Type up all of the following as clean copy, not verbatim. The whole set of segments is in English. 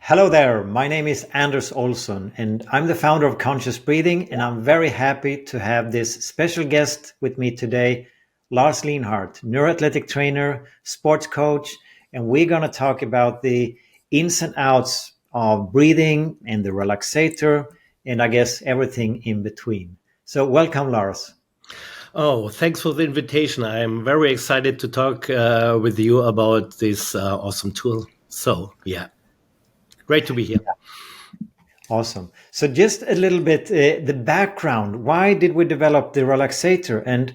Hello there, my name is Anders Olsson and I'm the founder of Conscious Breathing, and I'm very happy to have this special guest with me today, Lars Lienhard, Neuro Athletic Trainer, sports coach, and we're going to talk about the ins and outs of breathing and the relaxator and I guess everything in between. So welcome, Lars. Oh, thanks for the invitation. I'm very excited to talk with you about this awesome tool. So, yeah, great to be here. Awesome. So just a little bit, the background, why did we develop the relaxator? And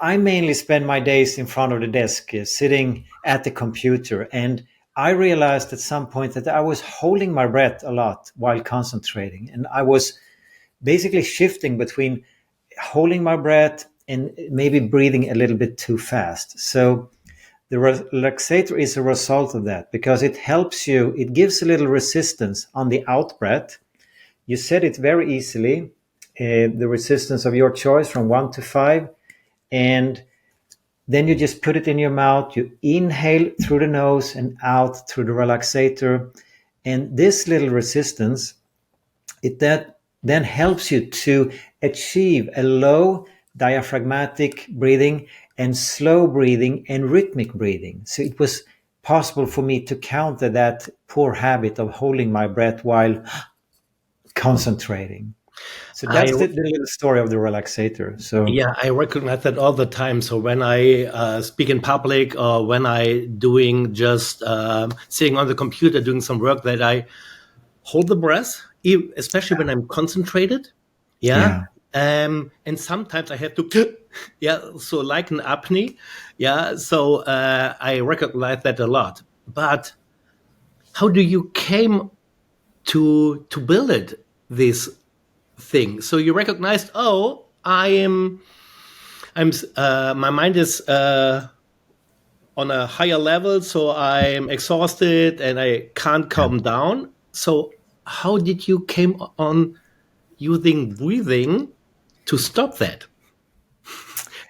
I mainly spend my days in front of the desk, sitting at the computer. And I realized at some point that I was holding my breath a lot while concentrating. And I was basically shifting between holding my breath and maybe breathing a little bit too fast. So the relaxator is a result of that because it helps you, it gives a little resistance on the out breath. You set it very easily, the resistance of your choice from 1 to 5. And then you just put it in your mouth. You inhale through the nose and out through the relaxator. And this little resistance, that then helps you to achieve a low diaphragmatic breathing and slow breathing and rhythmic breathing. So it was possible for me to counter that poor habit of holding my breath while concentrating. So that's the little story of the relaxator. So yeah, I recognize that all the time. So when I speak in public or when I doing just sitting on the computer doing some work, that I hold the breath, especially when I'm concentrated. Yeah. And sometimes I have to, so like an apnea. Yeah. So I recognize that a lot. But how do you came to build it, this thing? So you recognized, my mind is on a higher level, so I'm exhausted and I can't calm down. So how did you came on using breathing to stop that?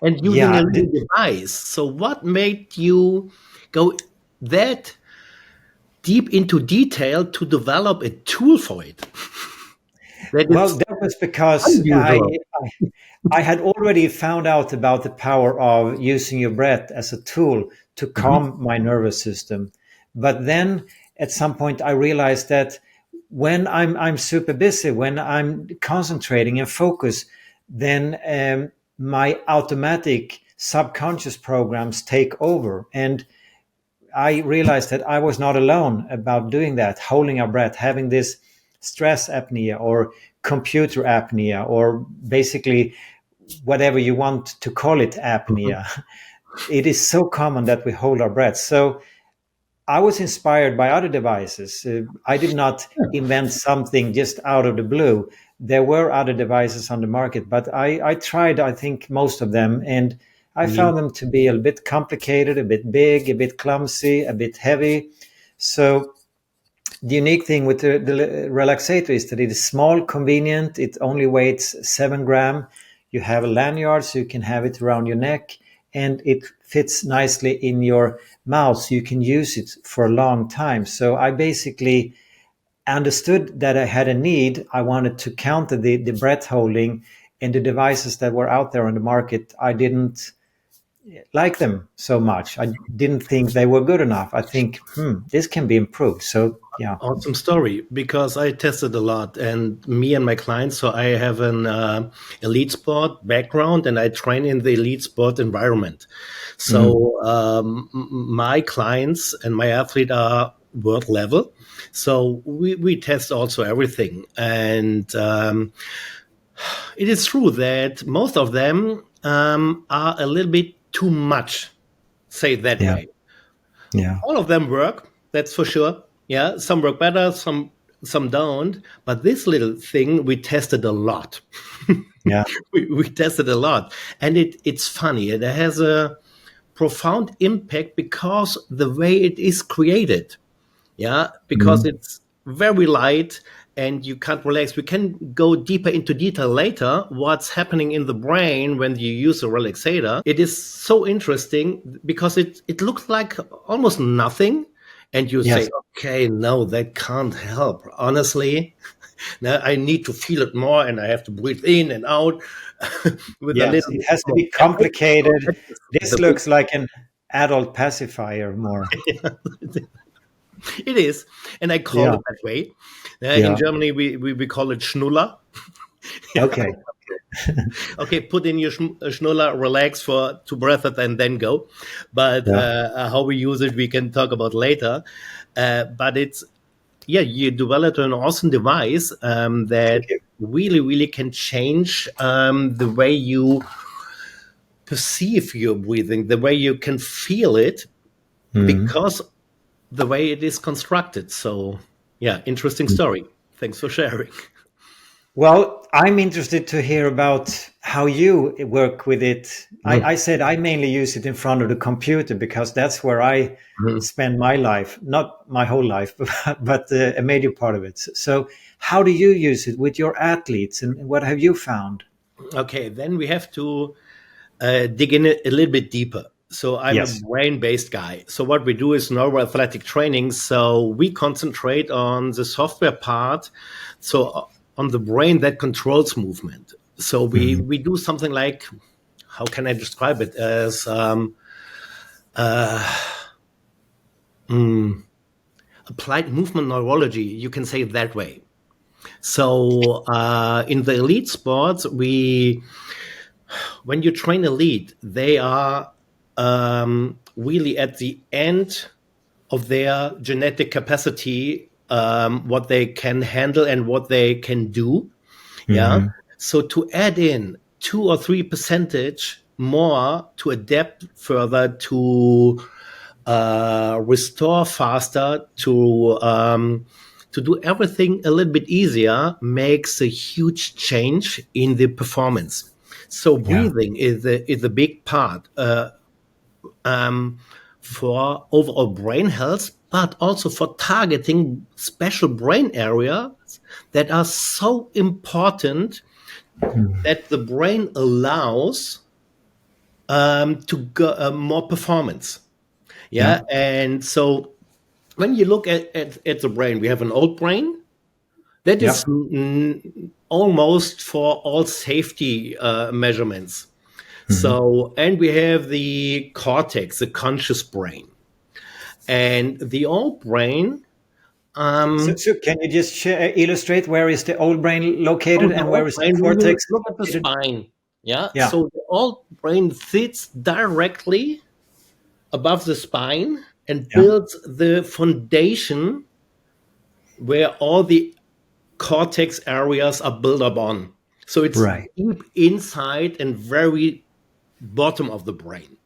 And using a little device. So what made you go that deep into detail to develop a tool for it? That was because I had already found out about the power of using your breath as a tool to calm my nervous system. But then at some point I realized that when I'm super busy, when I'm concentrating and focus, then my automatic subconscious programs take over. And I realized that I was not alone about doing that, holding our breath, having this stress apnea or computer apnea, or basically whatever you want to call it, apnea. It is so common that we hold our breath. So I was inspired by other devices. I did not invent something just out of the blue. There were other devices on the market, but I tried, I think, most of them. And I found them to be a bit complicated, a bit big, a bit clumsy, a bit heavy. So the unique thing with the relaxator is that it is small, convenient. It only weighs 7 grams. You have a lanyard, so you can have it around your neck, and it fits nicely in your mouth, so you can use it for a long time. So I basically understood that I had a need. I wanted to counter the breath holding, and the devices that were out there on the market, I didn't like them so much. I didn't think they were good enough. I think, this can be improved. So, yeah. Awesome story, because I tested a lot, and me and my clients, so I have an elite sport background and I train in the elite sport environment. So my clients and my athlete are world level. So we test also everything. And it is true that most of them are a little bit too much, say that way. Yeah. All of them work, that's for sure. Yeah, some work better, some don't. But this little thing, we tested a lot. Yeah. we tested a lot. And it's funny. It has a profound impact because the way it is created. Yeah, because it's very light and you can't relax. We can go deeper into detail later, what's happening in the brain when you use a relaxator. It is so interesting because it looks like almost nothing. and you Yes. say, okay, no, that can't help. Honestly, now I need to feel it more, and I have to breathe in and out with a Yes, little it bit has to more be complicated. practice. This looks like an adult pacifier more. It is, and I call Yeah. it that way. In Yeah. Germany, we call it Schnuller. Okay. Okay, put in your schnuller, relax for 2 breaths, and then go. But Yeah. how we use it, we can talk about later. But it's, yeah, you developed an awesome device Thank that you. really, really can change the way you perceive your breathing, the way you can feel it, Mhm. because the way it is constructed. So, yeah, interesting story. Thanks for sharing. Well, I'm interested to hear about how you work with it. I said I mainly use it in front of the computer because that's where I Mhm. spend my life, not my whole life, but a major part of it. So, how do you use it with your athletes, and what have you found? Okay, then we have to dig in a little bit deeper. So I'm a Yes. brain-based guy. So what we do is Neuro Athletic Training. So we concentrate on the software part, so on the brain that controls movement. So Mhm. we do something like, how can I describe it, as uh, applied movement neurology. You can say it that way. So in the elite sports, when you train elite, they are really at the end of their genetic capacity, what they can handle and what they can do. Yeah. Mhm. So to add in 2 or 3% more to adapt further, to restore faster, to do everything a little bit easier, makes a huge change in the performance. So Yeah. breathing is a big part for overall brain health, but also for targeting special brain areas that are so important Mhm. that the brain allows to go more performance. Yeah. Yeah, and so when you look at the brain, we have an old brain that Yeah. is almost for all safety measurements. Mhm. So, and we have the cortex, the conscious brain, and the old brain. So can you just illustrate where is the old brain Oh, located the and where old is the brain. When you cortex look at the located? spine, yeah. Yeah. So the old brain sits directly above the spine and Yeah. builds the foundation where all the cortex areas are built up on. So it's Right. deep inside and very bottom of the brain.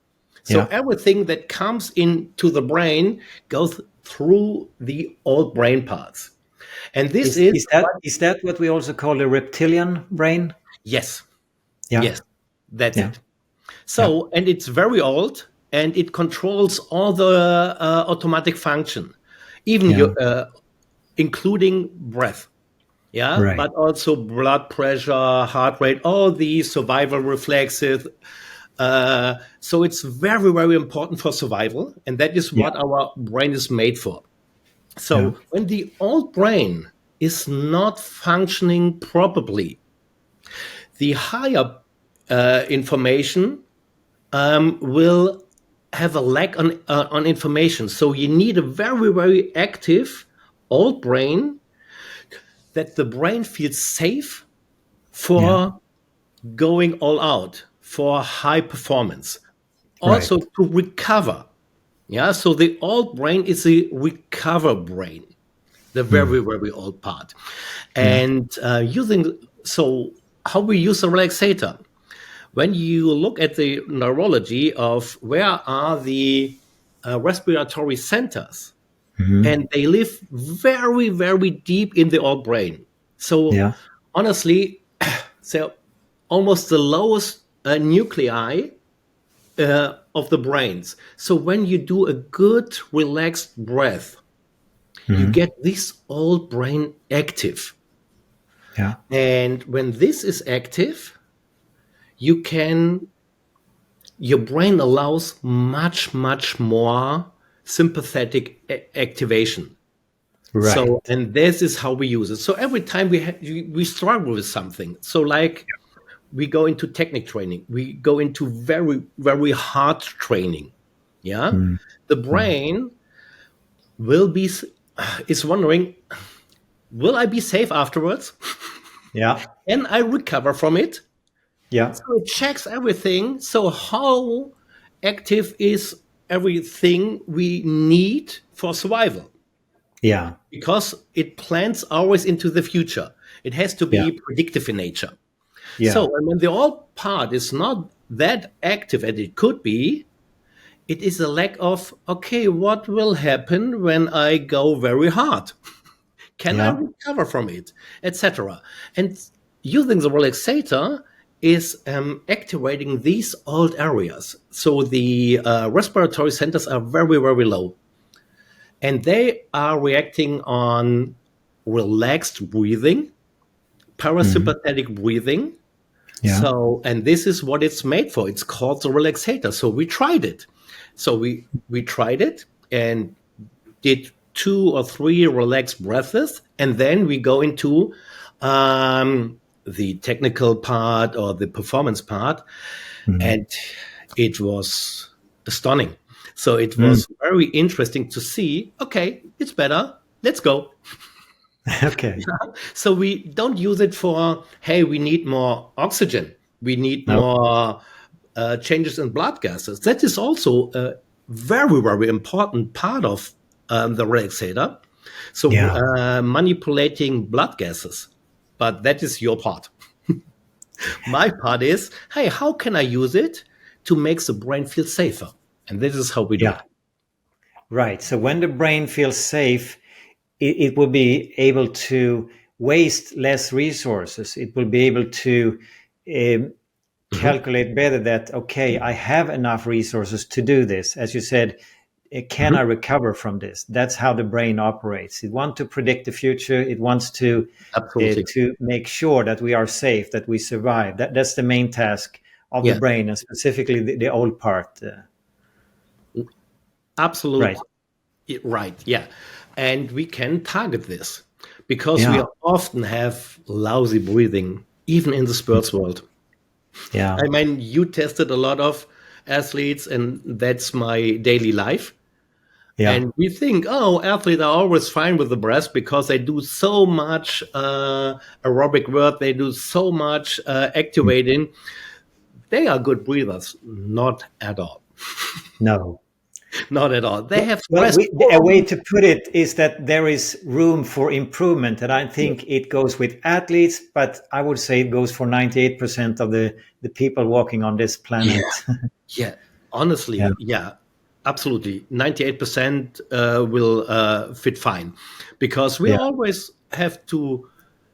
So Yeah. everything that comes into the brain goes through the old brain parts. And this Is is is that is that what we also call the reptilian brain? yes, Yeah. yes, that's Yeah. it. Yeah. So, and it's very old and it controls all the automatic function, even Yeah. your, including breath. Yeah, Right. but also blood pressure, heart rate, all these survival reflexes. So it's very, very important for survival, and that is Yeah. what our brain is made for. Yeah. So when the old brain is not functioning properly, the higher information will have a lack on information. So you need a very, very active old brain that the brain feels safe Yeah. for going all out, for high performance, Right. also to recover. Yeah, so the old brain is a recover brain, the Hmm. very, very old part. Yeah. And so how we use a relaxator. When you look at the neurology of where are the respiratory centers, Hmm. and they live very, very deep in the old brain. So Yeah. honestly, so almost the lowest nuclei of the brains. So when you do a good relaxed breath, you Hmm. get this old brain active. Yeah. And when this is active, you can, your brain allows much, much more sympathetic activation. Right. So, and this is how we use it. So every time we struggle with something. So like we go into technique training, we go into very, very hard training. Yeah. The brain is wondering, will I be safe afterwards? Yeah. Can I recover from it? Yeah. So it checks everything. So how active is everything we need for survival? Yeah. Because it plans always into the future. It has to Yeah. be predictive in nature. Yeah. So and when the old part is not that active as it could be, it is a lack of, okay, what will happen when I go very hard? Can I Yeah. recover from it, etc.? And using the relaxator is activating these old areas. So the respiratory centers are very, very low. And they are reacting on relaxed breathing, parasympathetic breathing. Yeah. So, and this is what it's made for. It's called the relaxator. So we tried it. So we tried it and did 2 or 3 relaxed breaths, and then we go into the technical part or the performance part, and it was stunning. So it was very interesting to see, okay, it's better, let's go. Okay. So we don't use it for, hey, we need more oxygen, we need more changes in blood gases. That is also a very, very important part of the relaxator. So manipulating blood gases, but that is your part. My part is, hey, how can I use it to make the brain feel safer? And this is how we do it. Right. So when the brain feels safe, it will be able to waste less resources. It will be able to calculate better that, okay, I have enough resources to do this. As you said, can I recover from this? That's how the brain operates. It wants to predict the future. It wants to make sure that we are safe, that we survive. That's the main task of the brain, and specifically the old part. Absolutely. Right. Yeah. And we can target this because we often have lousy breathing, even in the sports world. Yeah. I mean, you tested a lot of athletes, and that's my daily life. Yeah. And we think, oh, athletes are always fine with the breath because they do so much aerobic work, they do so much activating. They are good breathers. Not at all. No. Not at all. They have a way to put it is that there is room for improvement, and I think it goes with athletes, but I would say it goes for 98% of the people walking on this planet. Yeah. Honestly, absolutely. 98% will fit fine, because we always have to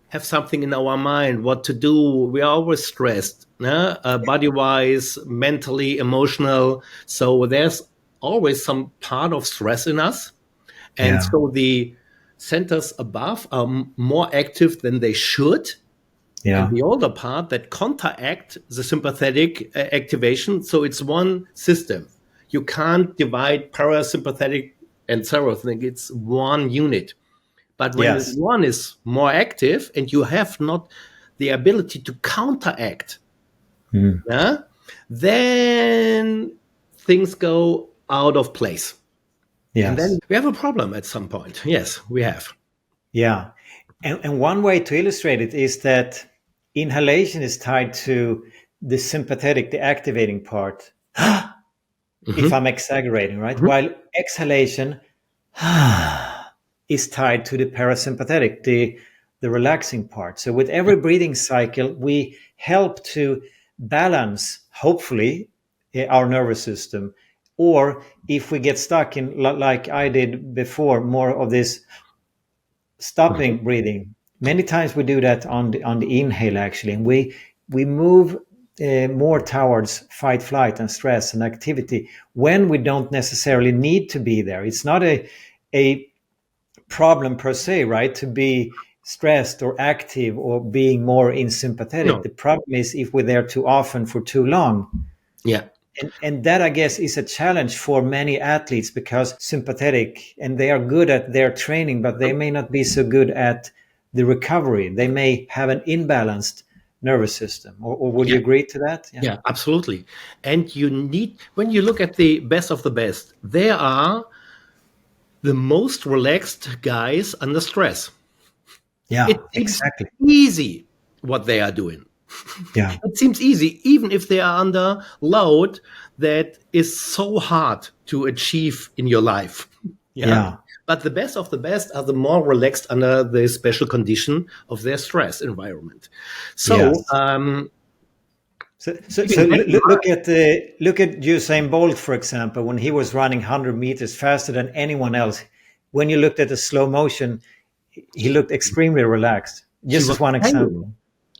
have something in our mind, what to do. We are always stressed, body-wise, mentally, emotional. So there's always some part of stress in us. And so the centers above are more active than they should. And the older part that counteract the sympathetic activation. So it's one system. You can't divide parasympathetic and sympathetic. It's one unit. But when one is more active and you have not the ability to counteract, then things go out of place. Yes. And then we have a problem at some point. Yes, we have. Yeah. And one way to illustrate it is that inhalation is tied to the sympathetic, the activating part, if I'm exaggerating, right? While exhalation is tied to the parasympathetic, the relaxing part. So with every breathing cycle, we help to balance, hopefully, our nervous system. Or if we get stuck in, like I did before, more of this stopping breathing. Many times we do that on the inhale, actually, and we move more towards fight, flight, and stress and activity when we don't necessarily need to be there. It's not a problem per se, right? To be stressed or active or being more in sympathetic. No. The problem is if we're there too often for too long. Yeah. And that, I guess, is a challenge for many athletes because sympathetic, and they are good at their training, but they may not be so good at the recovery. They may have an imbalanced nervous system. Or would you agree to that? Yeah, absolutely. And you need, when you look at the best of the best, they are the most relaxed guys under stress. Yeah, It seems exactly. easy what they are doing. Yeah. It seems easy, even if they are under load that is so hard to achieve in your life. Yeah. But the best of the best are the more relaxed under the special condition of their stress environment. So, Yes. So look at Usain Bolt, for example, when he was running 100 meters faster than anyone else. When you looked at the slow motion, he looked extremely relaxed. Just as one example.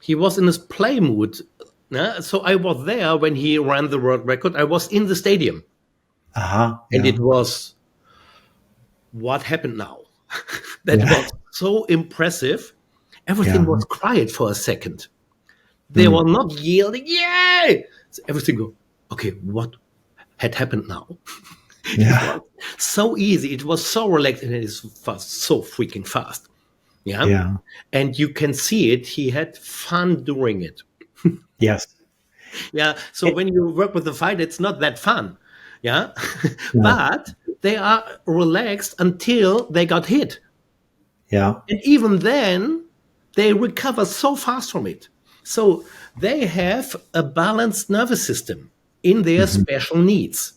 He was in his play mood. So I was there when he ran the world record. I was in the stadium. And it was, what happened now? That was so impressive. Everything was quiet for a second. They were not yelling, yay! So everything go, okay, what had happened now? Yeah. It was so easy. It was so relaxed, and it is so freaking fast. Yeah. And you can see it. He had fun doing it. Yes. Yeah. So when you work with the fight, it's not that fun. Yeah. But they are relaxed until they got hit. Yeah. And even then, they recover so fast from it. So they have a balanced nervous system in their special needs.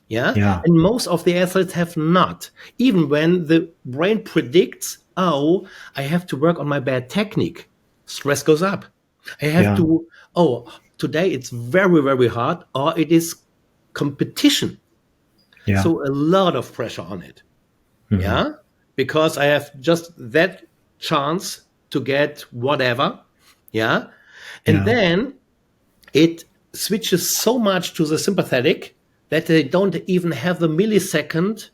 Yeah. And most of the athletes have not. Even when the brain predicts, oh, I have to work on my bad technique, stress goes up. I have to, today it's very, very hard, or it is competition. Yeah. So a lot of pressure on it. Yeah. Because I have just that chance to get whatever. Yeah. And then it switches so much to the sympathetic that they don't even have a millisecond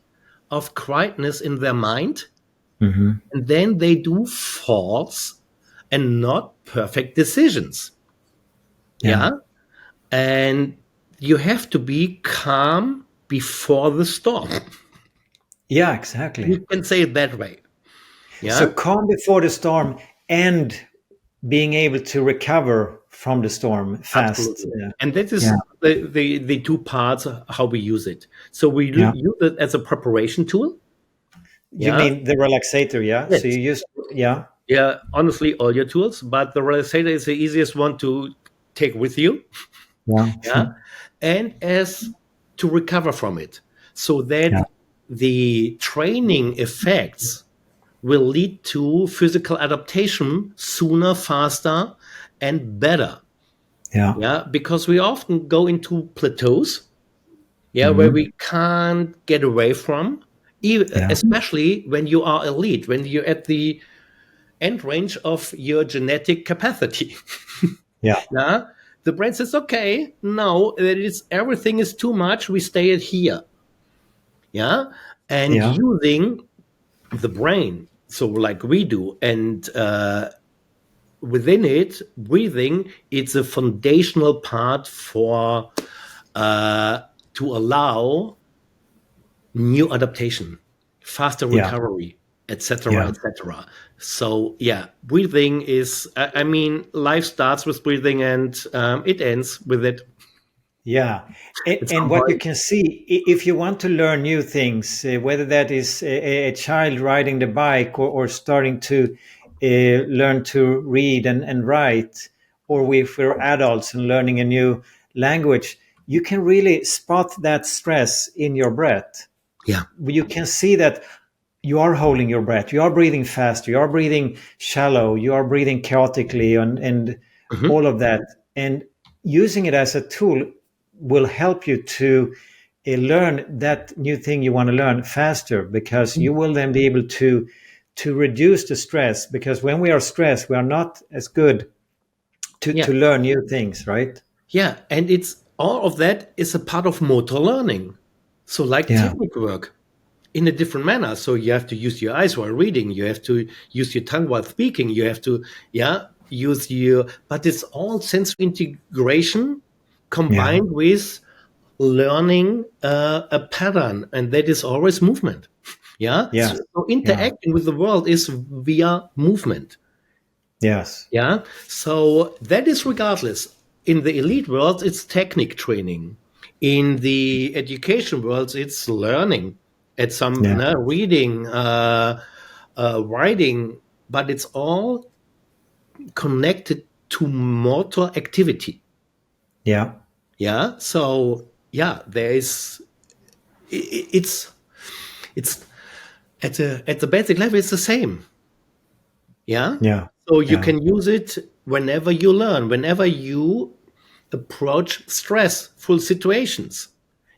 of quietness in their mind. And then they do false and not perfect decisions. Yeah. And you have to be calm before the storm. Yeah, exactly. You can say it that way. Yeah. So calm before the storm and being able to recover from the storm fast. Absolutely. And that is the two parts of how we use it. So we use it as a preparation tool. You mean the relaxator, yeah? Yes. So you use, Yeah, honestly, all your tools, but the relaxator is the easiest one to take with you. Yeah. And as to recover from it, so that the training effects will lead to physical adaptation sooner, faster, and better. Yeah. Because we often go into plateaus, where we can't get away from, especially when you are elite, when you're at the end range of your genetic capacity. The brain says, okay, no, everything is too much. We stay it here. Yeah. And using the brain, so like we do, and within it, breathing, it's a foundational part for to allow new adaptation, faster recovery, etc., etc. So breathing is, I mean, life starts with breathing and it ends with it. Yeah. And what you can see, if you want to learn new things, whether that is a child riding the bike or starting to learn to read and write, or if we're adults and learning a new language, you can really spot that stress in your breath. Yeah. You can see that you are holding your breath, you are breathing faster, you are breathing shallow, you are breathing chaotically, and all of that. And using it as a tool will help you to learn that new thing you want to learn faster, because you will then be able to reduce the stress, because when we are stressed, we are not as good to learn new things, right? Yeah. And it's all of that is a part of motor learning. So like technique work in a different manner. So you have to use your eyes while reading. You have to use your tongue while speaking. You have to, use but it's all sensory integration combined with learning a pattern, and that is always movement. Yeah. Yes. So interacting with the world is via movement. Yes. Yeah. So that is regardless. In the elite world, it's technique training. In the education world, it's learning. It's some reading, writing, but it's all connected to motor activity. Yeah. Yeah. So yeah, it's at the basic level, it's the same. Yeah. Yeah. So you can use it whenever you learn, whenever you approach stressful situations,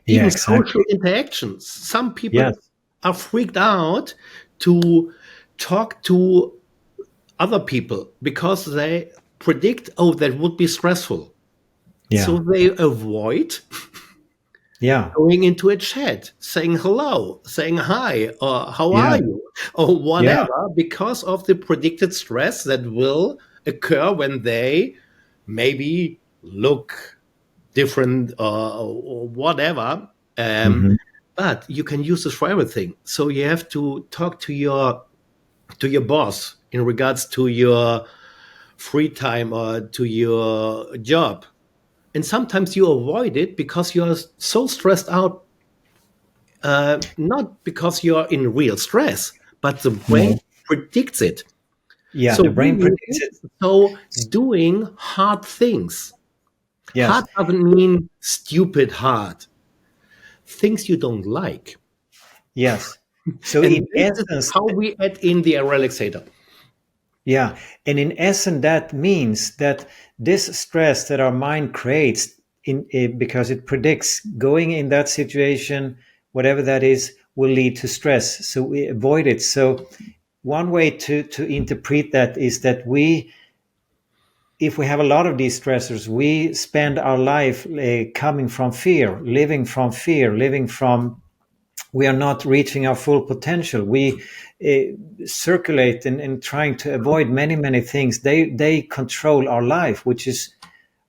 Yeah, even exactly. social interactions. Some people Yes. are freaked out to talk to other people because they predict, oh, that would be stressful. Yeah. So they avoid Yeah. going into a chat, saying hello, saying hi, or how Yeah. are you, or Yeah. whatever, because of the predicted stress that will occur when they maybe look different or whatever. Mhm. But you can use this for everything. So you have to talk to your boss in regards to your free time or to your job. And sometimes you avoid it because you're so stressed out, not because you're in real stress, but the brain No. predicts it. Yeah, So the brain predicts it. doing hard things. Yes. Hard doesn't mean stupid hard. Things you don't like. Yes. So And in this is essence, how we add in the relaxator. yeah, and in essence, that means that this stress that our mind creates because it predicts going in that situation, whatever that is, will lead to stress. So we avoid it. So one way to interpret that is that if we have a lot of these stressors, we spend our life coming from fear, living from we are not reaching our full potential. We circulate and trying to avoid many things. They control our life, which is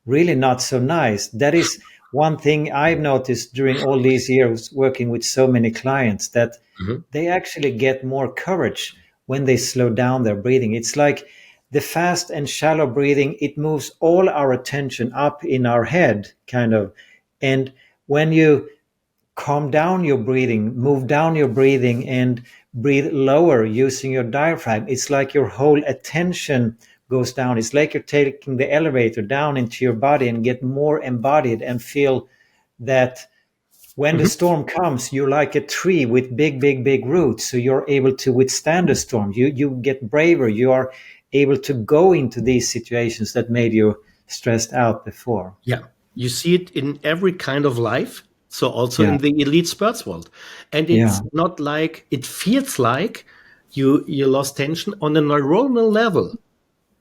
really not so nice. That is one thing I've noticed during all these years working with so many clients, that Mhm. they actually get more courage when they slow down their breathing. It's like the fast and shallow breathing, it moves all our attention up in our head, kind of. And when you calm down your breathing, move down your breathing, and breathe lower using your diaphragm, it's like your whole attention goes down. It's like you're taking the elevator down into your body and get more embodied and feel that when the Mhm. storm comes, you're like a tree with big roots. So you're able to withstand the storm. You get braver. You are able to go into these situations that made you stressed out before. Yeah. You see it in every kind of life. So also Yeah. in the elite sports world. And Yeah. it's not like it feels like you lost tension on a neuronal level.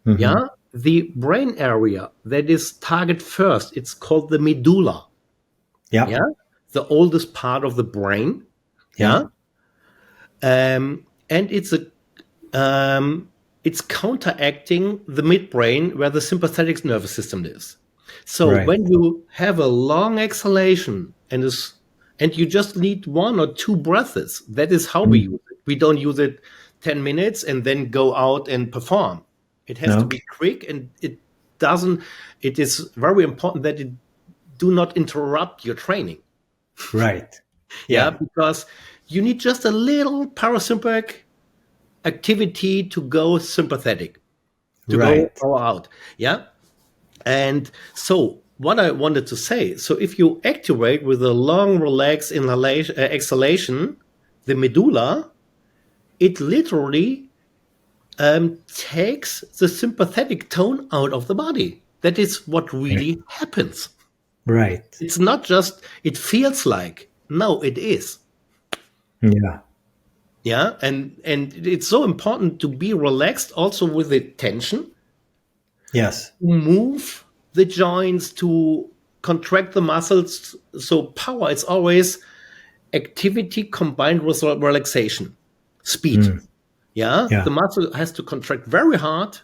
Hmm. Yeah. The brain area that is target first, it's called the medulla. Yeah. Yeah. The oldest part of the brain. Yeah. Yeah. And it's counteracting the midbrain where the sympathetic nervous system is. So Right. when you have a long exhalation and you just need one or two breaths, that is how we Mm. use it. We don't use it 10 minutes and then go out and perform. It has to No. be quick, and it is very important that it do not interrupt your training. Right. Yeah, Yeah. because you need just a little parasympathetic activity to go sympathetic, to go Right. power out. Yeah. And so what I wanted to say, so if you activate with a long relaxed inhalation, exhalation, the medulla, it literally takes the sympathetic tone out of the body. That is what really happens. Right. It's not just, it feels like, no, it is. Yeah. Yeah. And it's so important to be relaxed also with the tension, Yes. move the joints, to contract the muscles. So power, it's always activity combined with relaxation, speed. Mm. Yeah. Yeah. The muscle has to contract very hard,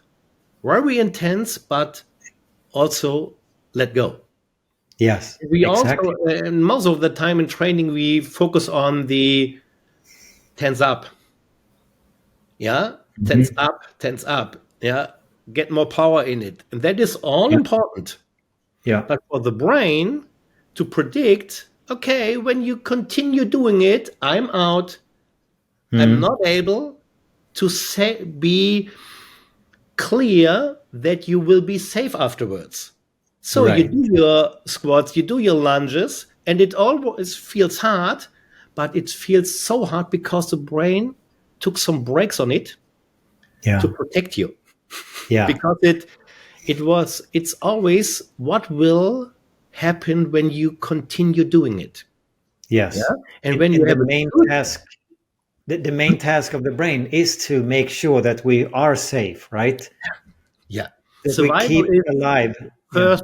very intense, but also let go. Yes, We exactly. also, most of the time in training, we focus on the tense up. Yeah, tense up, tense up. Yeah, get more power in it, and that is all Yeah. important. Yeah. But for the brain to predict, okay, when you continue doing it, I'm out. I'm not able to be clear that you will be safe afterwards. So you Right. do your squats, you do your lunges, and it always feels hard, but it feels so hard because the brain took some brakes on it to Yeah. protect you. Yeah. Because it's always what will happen when you continue doing it. Yeah. Yes. And when you And have a good, the main task of the brain is to make sure that we are safe, right? yeah, That we survival keep is alive. Yeah. first.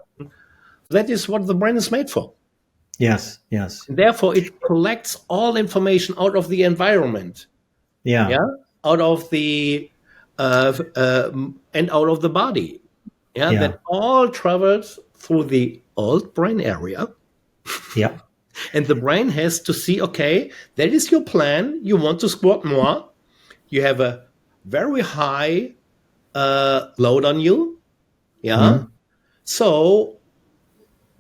That is what the brain is made for. Yes. Yes. Therefore, it collects all information out of the environment, Yeah. yeah, out of the and out of the body, yeah, Yeah. that all travels through the old brain area, Yeah. and the brain has to see, okay, that is your plan. You want to squat more. You have a very high load on you, yeah. So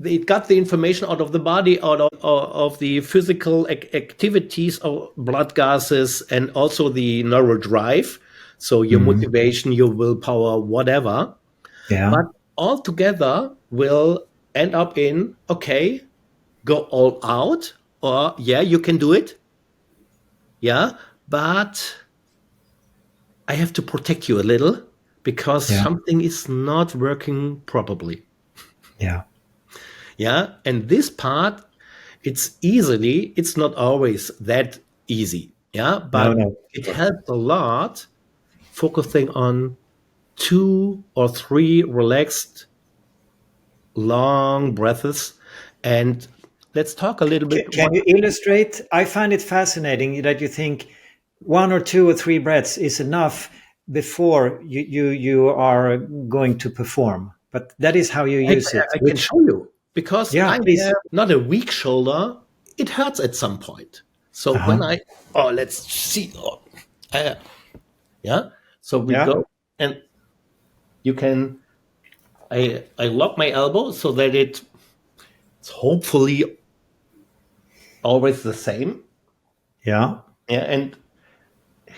it got the information out of the body, out of the physical activities of blood gases, and also the neural drive. So your motivation, your willpower, whatever. Yeah. But all together will end up in, okay, go all out, or yeah, you can do it. Yeah, but I have to protect you a little because Yeah. something is not working properly. Yeah. Yeah, and this part, it's not always that easy. Yeah, No, but no. it helps a lot focusing on 2 or 3 relaxed long breaths. And let's talk a little bit Can what. you illustrate? I find it fascinating that you think 1 or 2 or 3 breaths is enough before you are going to perform. But that is how you I, use it. I can Which, show you because yeah, I please. have not a weak shoulder. It hurts at some point. So when Uh-huh. let's see. Uh, yeah. So we Yeah. go and you can, I lock my elbow so that it's hopefully always the same. Yeah. Yeah. And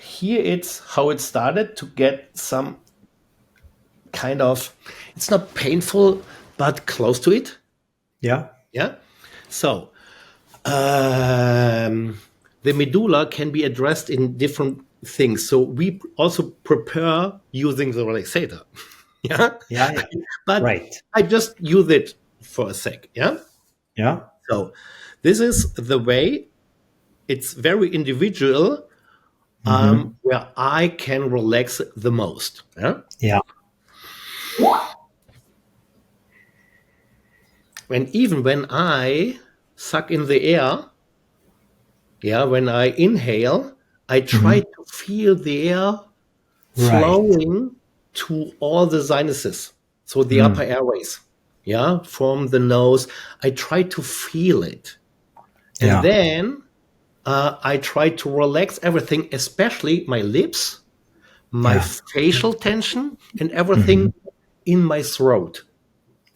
here it's how it started to get some kind of, it's not painful, but close to it. Yeah. Yeah. So the medulla can be addressed in different things. So we also prepare using the relaxator. Yeah. Yeah. Yeah. But Right. I just use it for a sec. Yeah. Yeah. So this is the way. It's very individual, where I can relax the most. Yeah. Yeah. And even when I suck in the air, yeah, when I inhale, I try Mhm. to feel the air Right. flowing to all the sinuses, so the upper Mm. airways, yeah, from the nose. I try to feel it, and Yeah. then I try to relax everything, especially my lips, my Yeah. facial tension, and everything Mhm. in my throat.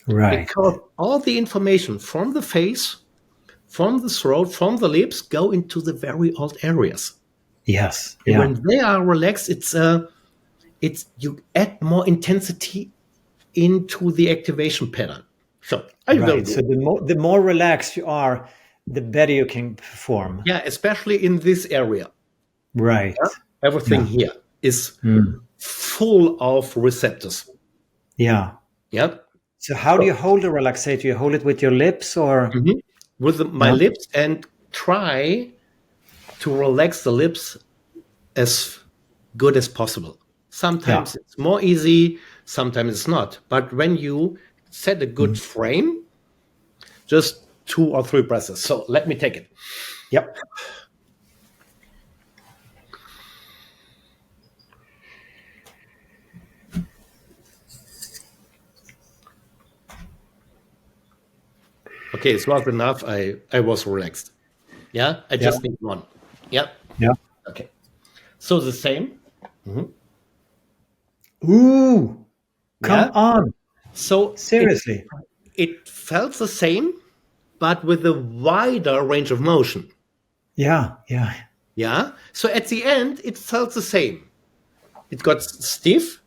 Right. Because all the information from the face, from the throat, from the lips go into the very old areas. Yes. And Yeah. when they are relaxed, it's you add more intensity into the activation pattern. So I will Right. do So it. the more relaxed you are, the better you can perform. Yeah, especially in this area. Right. Yeah? Everything Yeah. here is Mm. full of receptors. Yeah. Yeah. So how do So you hold the relaxator? You hold it with your lips or? with my Yeah. lips, and try to relax the lips as good as possible. Yeah. Sometimes it's more easy, sometimes it's not. But when you set a good Mhm. frame, just 2 or 3 breaths. So let me take it. Yep. okay, it was enough. I was relaxed. Yeah, I just need one. Yeah. Yeah. Okay. So the same. Ooh, come Yeah. on. So Seriously. it felt the same, but with a wider range of motion. Yeah. Yeah. So at the end, it felt the same. It got stiff.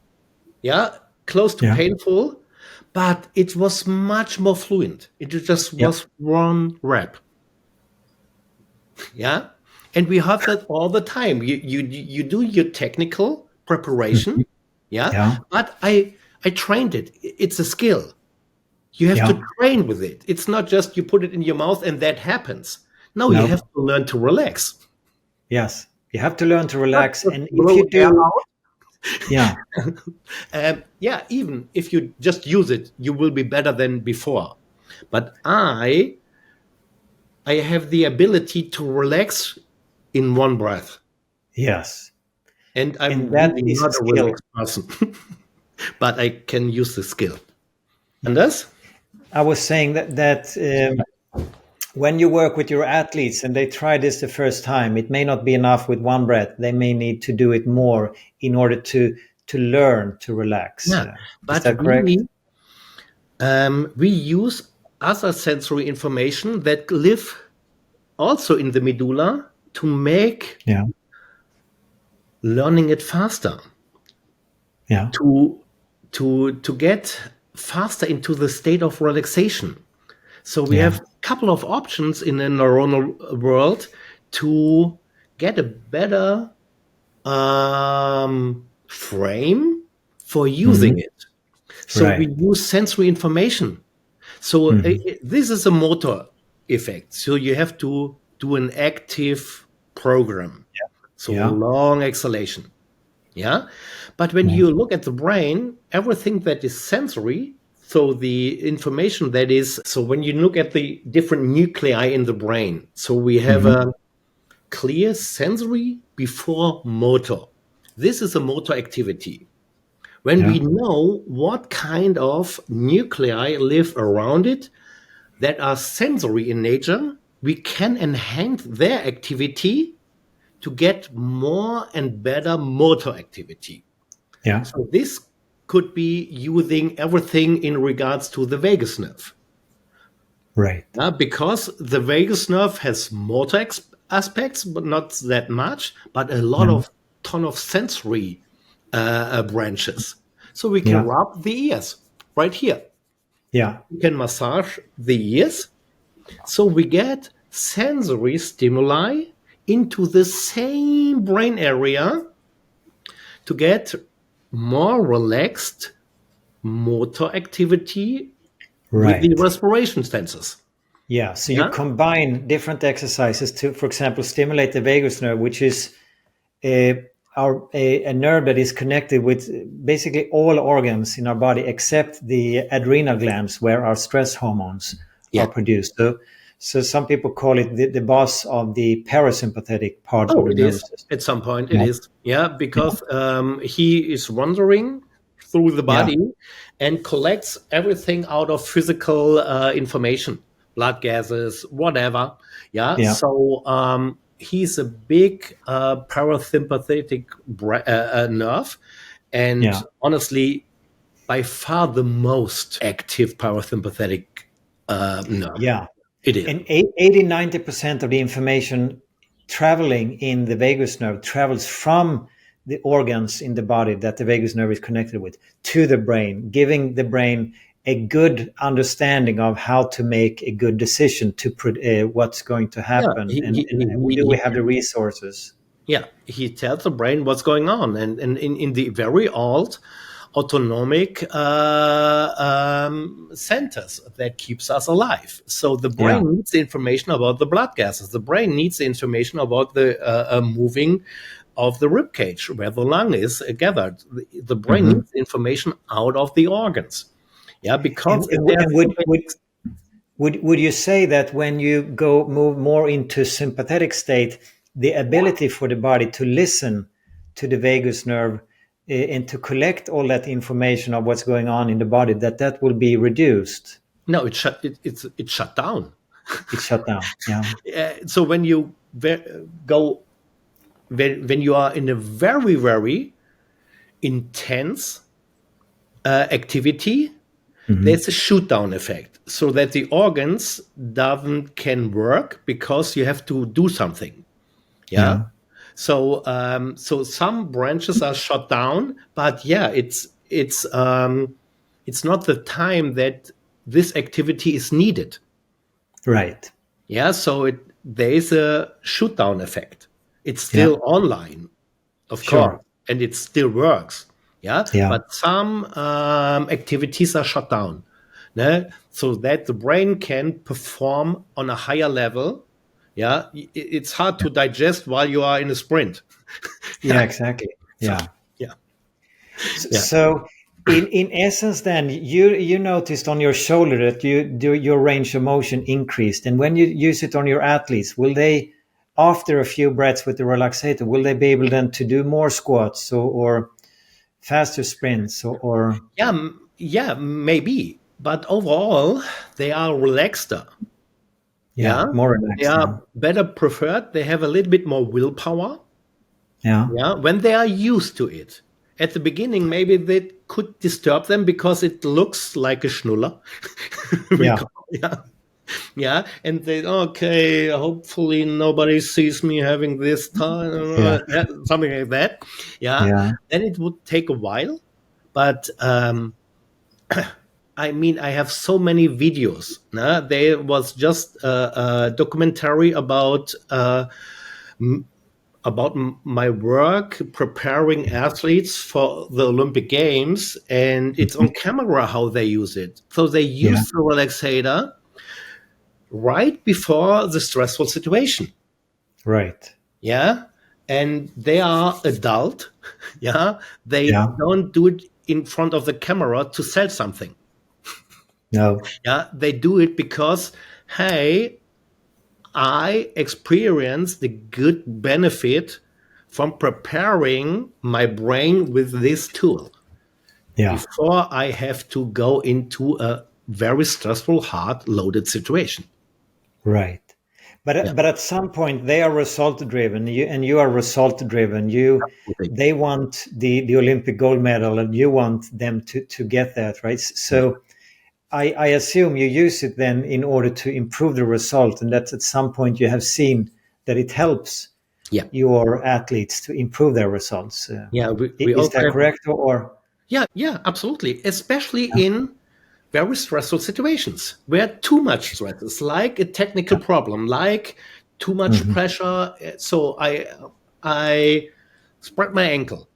Yeah. Close to Yeah. painful, but it was much more fluent. It just Yeah. was one rep. Yeah. And we have that all the time. You do your technical preparation. Yeah. Yeah. But I trained it. It's a skill. You have to Yeah. train with it. It's not just you put it in your mouth and that happens. No, you No. have to learn to relax. Yes. You have to learn to Not relax. just And if blow you air do, out. yeah. Yeah, even if you just use it, you will be better than before. But I have the ability to relax in one breath. Yes. And I'm And that really is a not a skill. relaxed person, but I can use the skill. And this? I was saying that when you work with your athletes and they try this the first time, it may not be enough with one breath. They may need to do it more in order to learn to relax. Yeah, Is but that correct? we use other sensory information that live also in the medulla to make Yeah. learning it faster. Yeah. To get faster into the state of relaxation. So we have a couple of options in the neuronal world to get a better frame for using it. So Right. we use sensory information. So this is a motor effect. So you have to do an active program. So Yeah. long exhalation. Yeah. But when you look at the brain, everything that is sensory, so the information that is, so when you look at the different nuclei in the brain, so we have a clear sensory before motor. This is a motor activity. When we know what kind of nuclei live around it that are sensory in nature, we can enhance their activity to get more and better motor activity. Yeah. So this could be using everything in regards to the vagus nerve. Right. Because the vagus nerve has motor aspects, but not that much, but a lot of ton of sensory branches. So we can rub the ears right here. Yeah. We can massage the ears. So we get sensory stimuli into the same brain area to get more relaxed motor activity with the Right. respiration stances. Yeah. So you combine different exercises to, for example, stimulate the vagus nerve, which is a nerve that is connected with basically all organs in our body except the adrenal glands, where our stress hormones are produced. So some people call it the boss of the parasympathetic part of the It nervous is. system. At some point, it is. Yeah, because he is wandering through the body and collects everything out of physical information, blood gases, whatever. Yeah. So he's a big parasympathetic nerve, and honestly, by far the most active parasympathetic nerve. Yeah. It is. And 80-90% of the information traveling in the vagus nerve travels from the organs in the body that the vagus nerve is connected with to the brain, giving the brain a good understanding of how to make a good decision to what's going to happen, and do we have the resources. Yeah, he tells the brain what's going on, and in the very old autonomic centers that keeps us alive. So the brain needs the information about the blood gases. The brain needs the information about the moving of the rib cage where the lung is gathered. The brain needs information out of the organs. Yeah, because would you say that when you move more into sympathetic state, the ability for the body to listen to the vagus nerve and to collect all that information of what's going on in the body, that will be reduced? No, it shut down. It shut down. Yeah. So when you go, when you are in a very, very intense activity, there's a shoot down effect, so that the organs can work because you have to do something. Yeah. So so some branches are shut down, but yeah, it's not the time that this activity is needed. Right. Yeah. So there is a shoot down effect. It's still online, of course, and it still works. Yeah. But some activities are shut down, so that the brain can perform on a higher level. Yeah. It's hard to digest while you are in a sprint. Yeah, exactly. Yeah. So in essence, then you noticed on your shoulder that your range of motion increased, and when you use it on your athletes, will they, after a few breaths with the relaxator, will they be able then to do more squats or faster sprints or? Yeah, maybe, but overall they are relaxed. More relaxed. They are better preferred. They have a little bit more willpower. Yeah. When they are used to it. At the beginning, maybe that could disturb them because it looks like a schnuller. Yeah. And they, okay, hopefully nobody sees me having this time, something like that. Yeah. Then it would take a while. But I mean, I have so many videos. There was just a documentary about my work preparing athletes for the Olympic Games, and it's on camera how they use it. So they use the relaxator right before the stressful situation. Right. Yeah. And they are adult. Yeah. They don't do it in front of the camera to sell something. No. Yeah. They do it because, hey, I experience the good benefit from preparing my brain with this tool before I have to go into a very stressful, hard loaded situation. Right. But at some point they are result driven, and you are result driven. They want the Olympic gold medal, and you want them to get that, right? So I assume you use it then in order to improve the result, and that at some point you have seen that it helps your athletes to improve their results. Is that correct? Or yeah, absolutely. Especially in very stressful situations where too much stress is, like a technical problem, like too much pressure. So I sprained my ankle.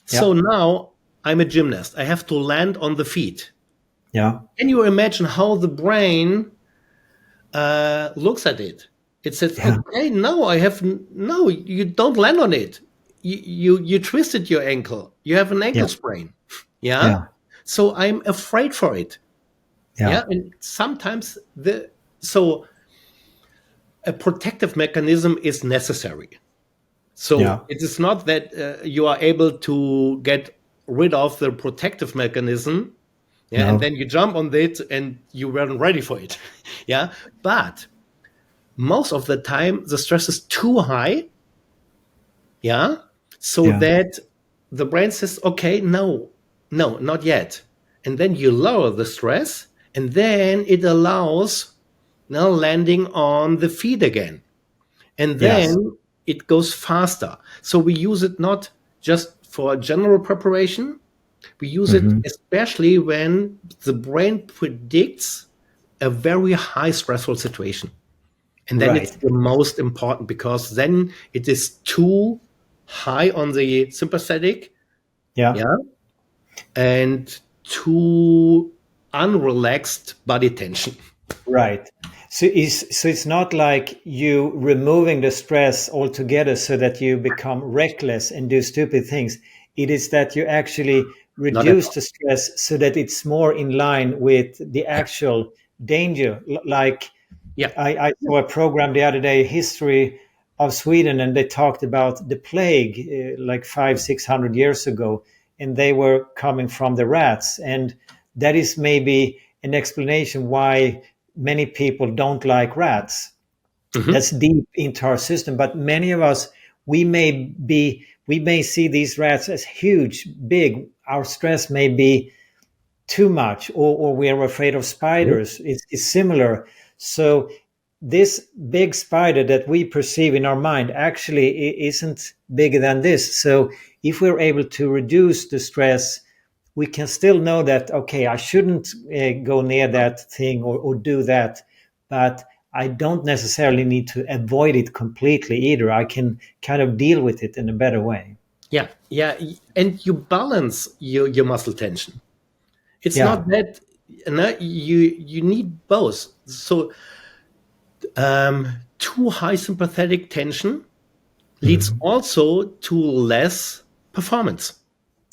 So now I'm a gymnast. I have to land on the feet. Yeah. Can you imagine how the brain looks at it? It says, okay, no, you don't land on it. You twisted your ankle. You have an ankle sprain. Yeah. So I'm afraid for it. And sometimes so a protective mechanism is necessary. So it is not that you are able to get rid of the protective mechanism, and then you jump on it and you weren't ready for it. But most of the time the stress is too high. That the brain says, okay, no, not yet. And then you lower the stress, and then it allows now landing on the feet again. And then it goes faster. So we use it not just for general preparation. We use it especially when the brain predicts a very high stressful situation. And then it's the most important, because then it is too high on the sympathetic. And too unrelaxed body tension. Right. So it's not like you removing the stress altogether so that you become reckless and do stupid things. It is that you actually reduce the stress so that it's more in line with the actual danger. Like I saw a program the other day, History of Sweden, and they talked about the plague like 500-600 years ago, and they were coming from the rats, and that is maybe an explanation why many people don't like rats. That's deep into our system. But many of us, we may see these rats as huge, big. Our stress may be too much, or we are afraid of spiders. It's similar. So this big spider that we perceive in our mind actually isn't bigger than this. So if we're able to reduce the stress, we can still know that, okay, I shouldn't go near that thing or do that, but I don't necessarily need to avoid it completely either. I can kind of deal with it in a better way. Yeah, and you balance your muscle tension. It's not that you need both. So too high sympathetic tension leads also to less performance.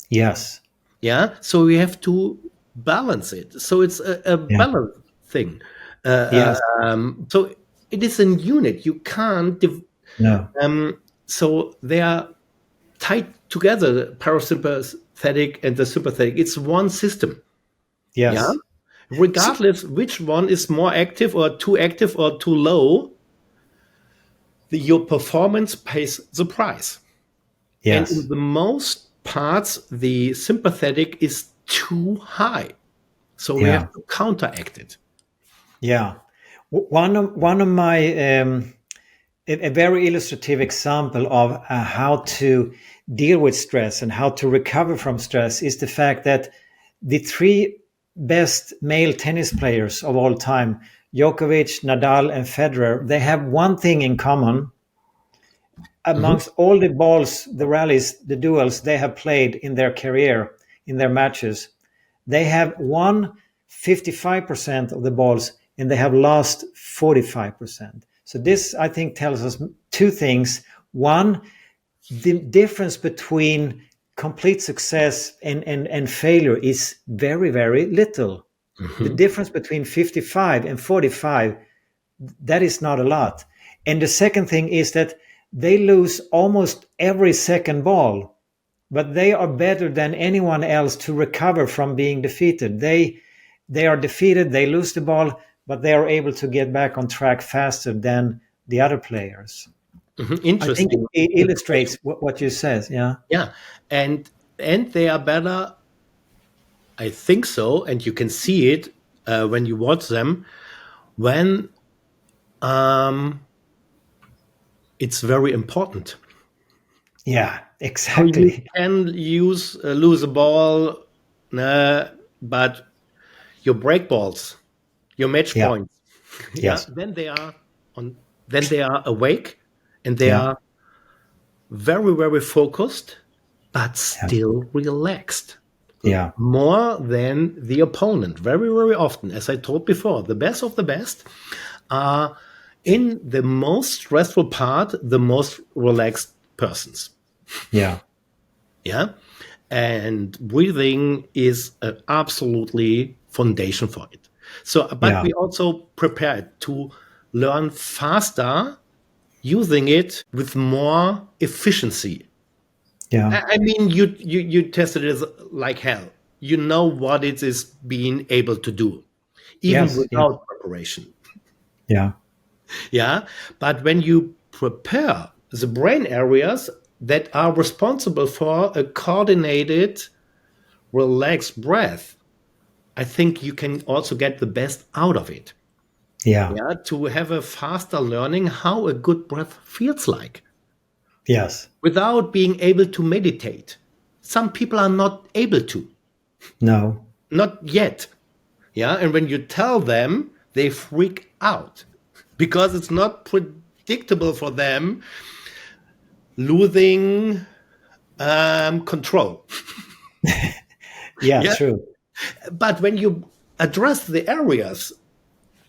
Yes. Yeah. So we have to balance it. So it's a balance thing. Yes. So it is a unit. You can't. No. So they are tied together, the parasympathetic and the sympathetic. It's one system. Yes. Yeah. Regardless which one is more active or too low, your performance pays the price. Yes. And in the most parts, the sympathetic is too high. So we have to counteract it. Yeah. One of my, a very illustrative example of how to deal with stress and how to recover from stress is the fact that the three best male tennis players of all time, Djokovic, Nadal, and Federer, they have one thing in common. Amongst all the balls, the rallies, the duels they have played in their career, in their matches, they have won 55% of the balls and they have lost 45%. So this, I think, tells us two things. One, the difference between complete success and failure is very, very little. The difference between 55 and 45, that is not a lot. And the second thing is that they lose almost every second ball, but they are better than anyone else to recover from being defeated. They are defeated, they lose the ball, but they are able to get back on track faster than the other players. Interesting. I think it illustrates what you said. Yeah. Yeah, and they are better. I think so, and you can see it when you watch them. When it's very important. Yeah, exactly. You can lose a ball, but your break balls, your match points, Yes. then they are awake and they are very, very focused, but still relaxed. Yeah. More than the opponent. Very, very often, as I told before, the best of the best are in the most stressful part, the most relaxed persons. Yeah. Yeah. And breathing is absolutely foundation for it. So, but we also prepare it to learn faster, using it with more efficiency. Yeah. I mean, you tested it like hell. You know what it is being able to do, even without preparation. Yeah. Yeah. But when you prepare the brain areas that are responsible for a coordinated, relaxed breath, I think you can also get the best out of it. Yeah. Yeah. To have a faster learning how a good breath feels like. Yes. Without being able to meditate. Some people are not able to. No. Not yet. Yeah. And when you tell them, they freak out because it's not predictable for them losing control. Yeah, true. But when you address the areas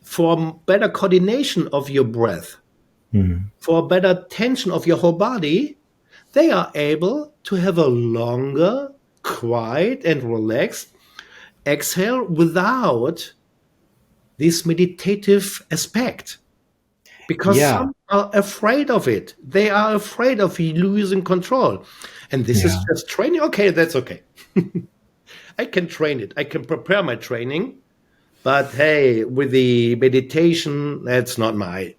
for better coordination of your breath, for better tension of your whole body, they are able to have a longer, quiet, and relaxed exhale without this meditative aspect. Because some are afraid of it. They are afraid of losing control. And this is just training. Okay, that's okay. I can train it. I can prepare my training. But hey, with the meditation, that's not my.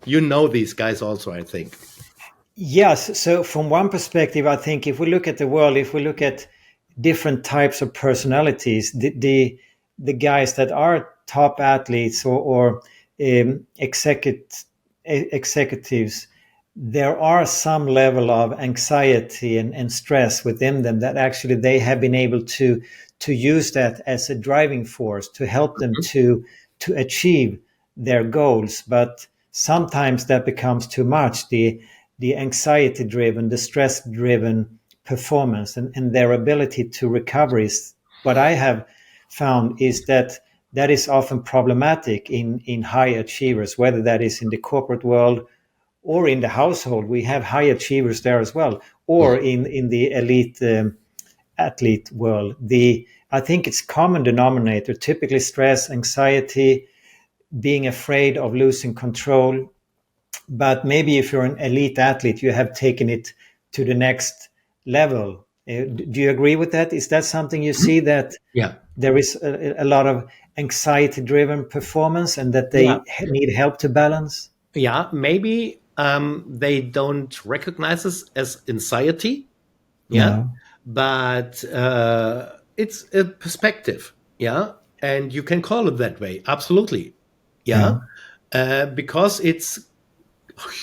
You know these guys also, I think. Yes. So from one perspective, I think if we look at the world, if we look at different types of personalities, the guys that are top athletes or executives, there are some level of anxiety and stress within them that actually they have been able to use that as a driving force to help them to achieve their goals. But sometimes that becomes too much. The anxiety driven, the stress driven performance and their ability to recover is what I have found is that that is often problematic in high achievers, whether that is in the corporate world or in the household. We have high achievers there as well, or in the elite athlete world. I think it's common denominator, typically stress, anxiety, being afraid of losing control. But maybe if you're an elite athlete, you have taken it to the next level. Do you agree with that? Is that something you see, that there is a lot of anxiety driven performance and that they need help to balance? Yeah, maybe they don't recognize this as anxiety. No. But it's a perspective. And you can call it that way. Absolutely. Because it's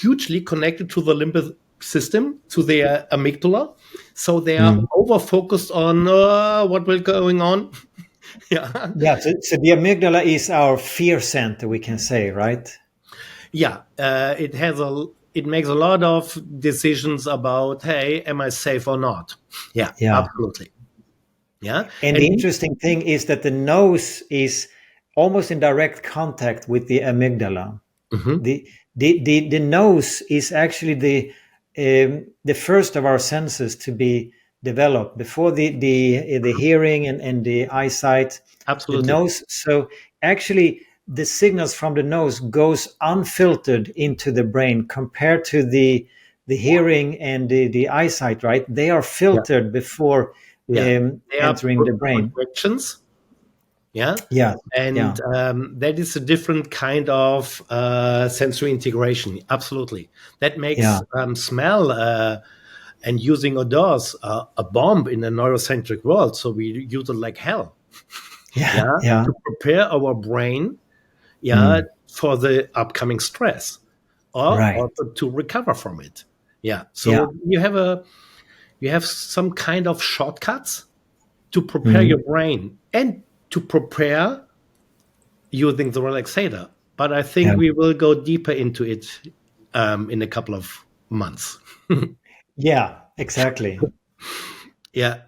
hugely connected to the limbic system, to their amygdala. So they are over focused on what will going on. So the amygdala is our fear center, we can say, right? It makes a lot of decisions about, hey, am I safe or not? Absolutely. And the interesting thing is that the nose is almost in direct contact with the amygdala. The nose is actually the first of our senses to be developed before the hearing and the eyesight. Absolutely. The nose. So actually, the signals from the nose goes unfiltered into the brain compared to the hearing and the eyesight. Right? They are filtered before entering the brain. Projections. And Yeah. that is a different kind of sensory integration. Absolutely. That makes smell and using odors a bomb in a neurocentric world. So we use it like hell. To prepare our brain for the upcoming stress or also to recover from it. So you have some kind of shortcuts to prepare your brain and to prepare using the relaxator. But I think we will go deeper into it in a couple of months. Yeah, exactly.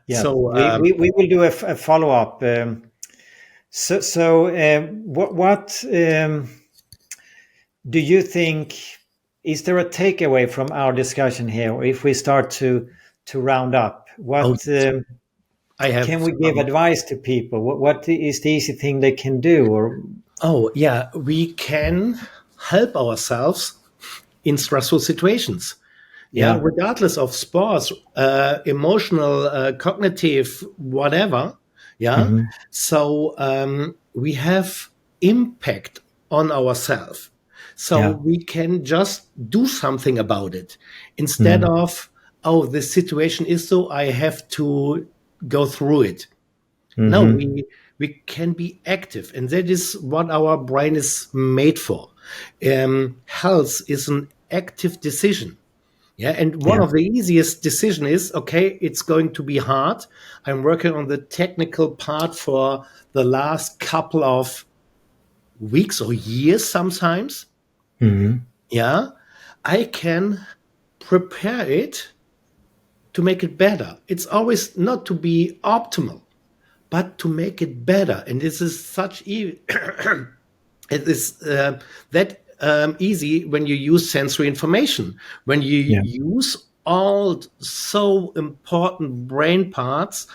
So we will do a follow up. What do you think? Is there a takeaway from our discussion here, or if we start to round up? What can we give advice to people? What is the easy thing they can do? Or we can help ourselves in stressful situations. Regardless of sports, emotional, cognitive, whatever. So we have impact on ourselves. So we can just do something about it instead of, this situation is so, I have to go through it. No, we can be active, and that is what our brain is made for. Health is an active decision. And one of the easiest decision is, okay, it's going to be hard. I'm working on the technical part for the last couple of weeks or years sometimes. I can prepare it to make it better. It's always not to be optimal, but to make it better. And this is such it is that easy when you use sensory information, when you use all so important brain parts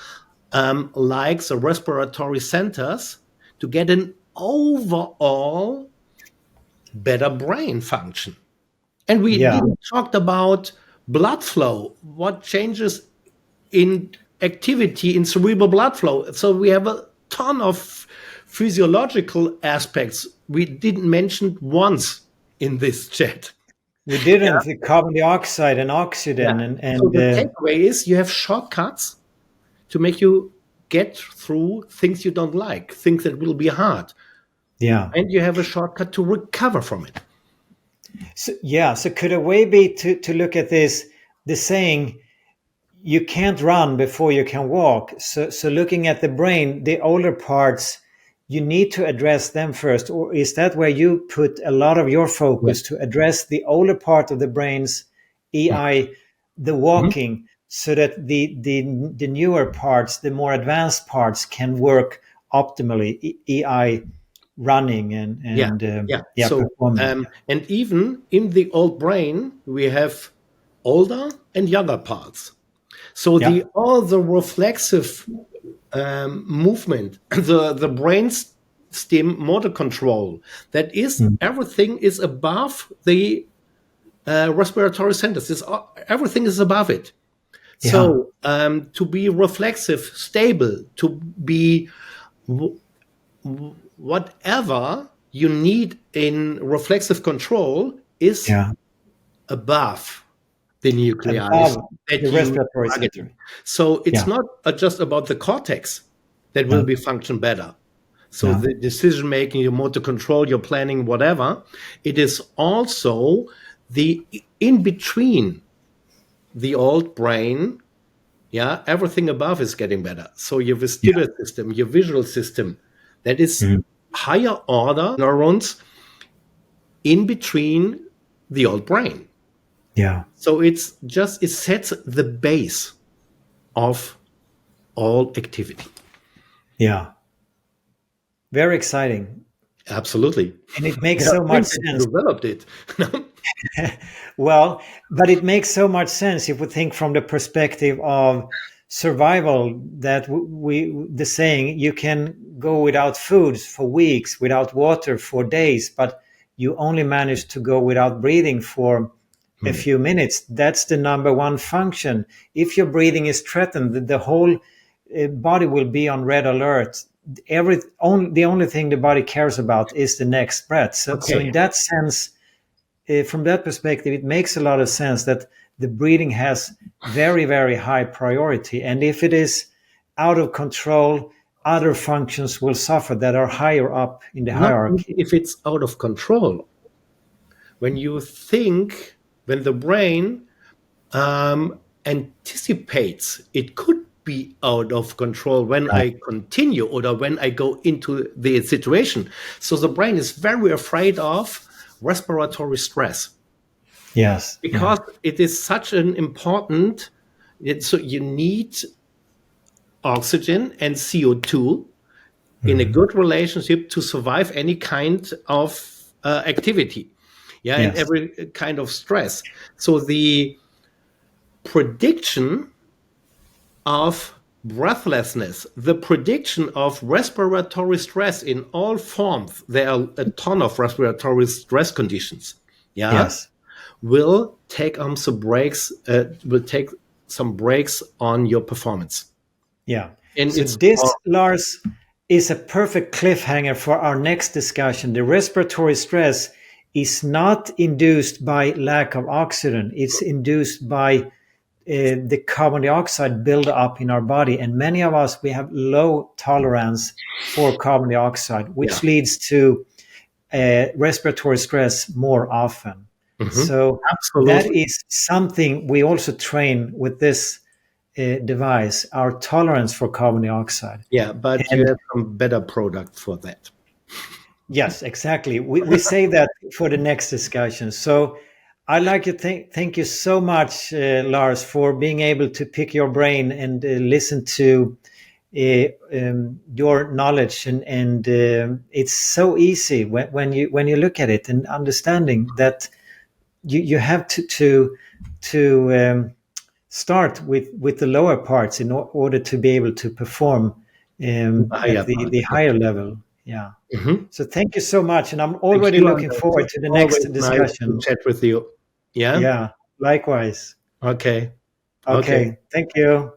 like the respiratory centers to get an overall better brain function. And we didn't talk about blood flow, what changes in activity in cerebral blood flow. So we have a ton of physiological aspects we didn't mention once in this chat. We didn't. The carbon dioxide and oxygen. And so the takeaway is you have shortcuts to make you get through things you don't like, things that will be hard. Yeah. And you have a shortcut to recover from it. So could a way be to look at this, the saying, you can't run before you can walk. So looking at the brain, the older parts, you need to address them first. Or is that where you put a lot of your focus to address the older part of the brain's EI, the walking, so that the newer parts, the more advanced parts can work optimally, EI running and performing. And even in the old brain, we have older and younger parts. So all the reflexive movement, the brain stem motor control, that is everything is above the respiratory centers. Everything is above it. So to be reflexive, stable, to be whatever you need in reflexive control is above the nuclei. The respiratory center. So it's not just about the cortex that will be function better. So the decision making, your motor control, your planning, whatever, it is also the in between the old brain. Everything above is getting better. So your vestibular system, your visual system, that is higher order neurons in between the old brain. So it sets the base of all activity. Very exciting. Absolutely. And it makes so much sense. Developed it. Well, but it makes so much sense if we think from the perspective of survival, that the saying, you can go without food for weeks, without water for days, but you only manage to go without breathing for a few minutes. That's the number one function. If your breathing is threatened, the whole body will be on red alert. The only thing the body cares about is the next breath. So in that sense, from that perspective, it makes a lot of sense that the breathing has very, very high priority. And if it is out of control, other functions will suffer that are higher up in the hierarchy. If it's out of control, when the brain anticipates it could be out of control when I continue or when I go into the situation. So the brain is very afraid of respiratory stress. Yes. Because it is such an important, so you need oxygen and CO2 in a good relationship to survive any kind of activity. And every kind of stress. So the prediction of breathlessness, the prediction of respiratory stress in all forms, there are a ton of respiratory stress conditions. Will take some breaks. Will take some breaks on your performance. And so this, Lars, is a perfect cliffhanger for our next discussion. The respiratory stress is not induced by lack of oxygen. It's induced by the carbon dioxide buildup in our body. And many of us, we have low tolerance for carbon dioxide, which leads to respiratory stress more often. So that is something we also train with this device, our tolerance for carbon dioxide. But you have some better product for that. Yes, exactly. We say that for the next discussion. So I'd like to thank you so much, Lars, for being able to pick your brain and listen to your knowledge. And it's so easy when you look at it and understanding that you have to start with the lower parts in order to be able to perform at the higher level. So thank you so much, and I'm already looking forward to the next discussion. Nice to chat with you. Likewise. Okay. Thank you.